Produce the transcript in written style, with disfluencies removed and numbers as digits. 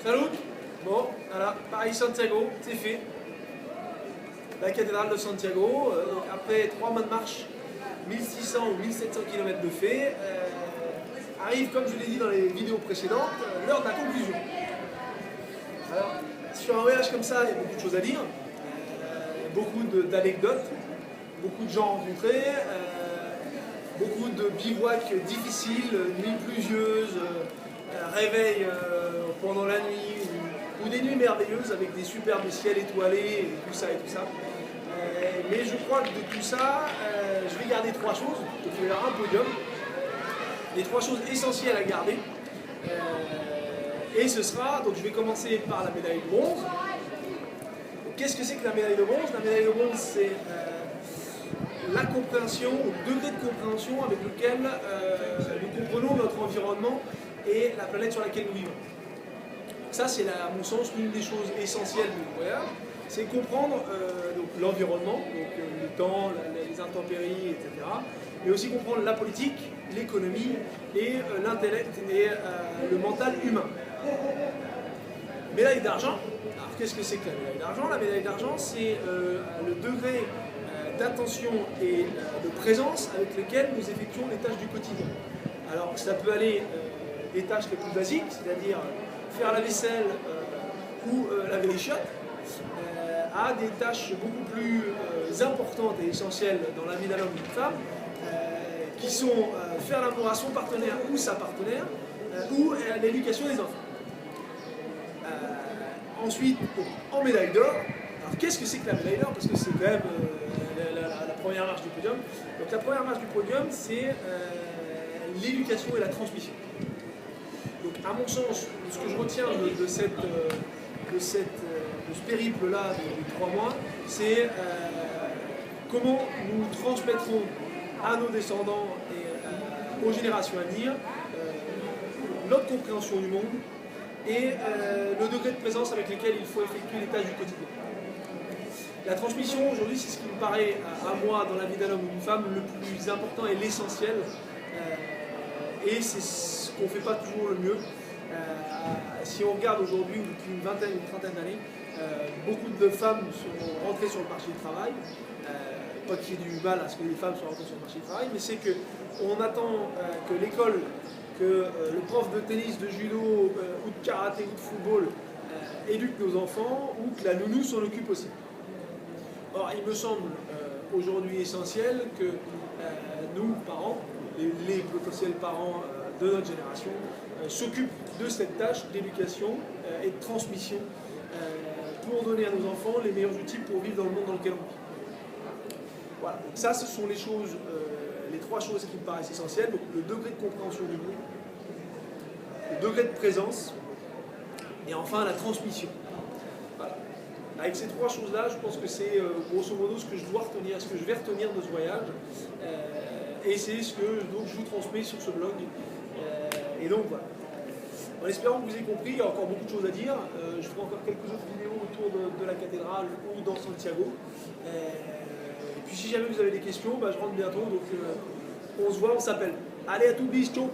Salut. Bon, voilà, Paris Santiago, c'est fait. La cathédrale de Santiago, donc après 3 mois de marche, 1600 ou 1700 km de fait, arrive, comme je l'ai dit dans les vidéos précédentes, l'heure de la conclusion. Alors, sur un voyage comme ça, il y a beaucoup de choses à dire, beaucoup d'anecdotes, beaucoup de gens rencontrés, beaucoup de bivouacs difficiles, nuits pluvieuses, réveils pendant la nuit, ou des nuits merveilleuses avec des superbes ciels étoilés et tout ça et tout ça. Mais je crois que de tout ça, je vais garder 3 choses, donc il y aura un podium, les 3 choses essentielles à garder. Et ce sera, donc je vais commencer par la médaille de bronze. Qu'est-ce que c'est que la médaille de bronze? La médaille de bronze, c'est la compréhension, le degré de compréhension avec lequel nous comprenons notre environnement et la planète sur laquelle nous vivons. Ça, c'est à mon sens l'une des choses essentielles du voyage, c'est comprendre l'environnement, donc le temps, les intempéries, etc. Mais aussi comprendre la politique, l'économie et l'intellect et le mental humain. Médaille d'argent. Alors qu'est-ce que c'est que la médaille d'argent? La médaille d'argent, c'est le degré d'attention et de présence avec lequel nous effectuons les tâches du quotidien. Alors ça peut aller des tâches les plus basiques, c'est-à-dire faire la vaisselle ou laver les chiottes, à des tâches beaucoup plus importantes et essentielles dans la vie d'un homme ou d'une femme, qui sont faire l'amour à son partenaire ou sa partenaire, ou l'éducation des enfants. Ensuite, en médaille d'or, alors qu'est-ce que c'est que la médaille d'or? Parce que c'est quand même la première marche du podium. Donc la première marche du podium, c'est l'éducation et la transmission. Donc à mon sens, ce que je retiens de ce périple-là de 3 mois, c'est comment nous transmettrons à nos descendants et aux générations à venir notre compréhension du monde et le degré de présence avec lequel il faut effectuer les tâches du quotidien. La transmission, aujourd'hui, c'est ce qui me paraît, à moi, dans la vie d'un homme ou d'une femme, le plus important et l'essentiel. Et c'est ce qu'on ne fait pas toujours le mieux. Si on regarde aujourd'hui, depuis une vingtaine ou une trentaine d'années, beaucoup de femmes sont rentrées sur le marché du travail. Pas qu'il y ait du mal à ce que les femmes soient rentrées sur le marché du travail, mais c'est qu'on attend que l'école, que le prof de tennis, de judo, ou de karaté, ou de football éduque nos enfants, ou que la nounou s'en occupe aussi. Or, il me semble aujourd'hui essentiel que nous, parents, les potentiels parents de notre génération, s'occupent de cette tâche d'éducation et de transmission pour donner à nos enfants les meilleurs outils pour vivre dans le monde dans lequel on vit. Voilà, donc ça, ce sont les choses, les 3 choses qui me paraissent essentielles. Donc, le degré de compréhension du monde, le degré de présence, et enfin la transmission. Voilà. Avec ces 3 choses-là, je pense que c'est grosso modo ce que je dois retenir, ce que je vais retenir de ce voyage, et c'est ce que donc, je vous transmets sur ce blog. Et donc voilà. En espérant que vous ayez compris, il y a encore beaucoup de choses à dire. Je ferai encore quelques autres vidéos autour de la cathédrale ou dans Santiago. Et puis si jamais vous avez des questions, je rentre bientôt, donc on se voit, on s'appelle. Allez, à tout bis, ciao.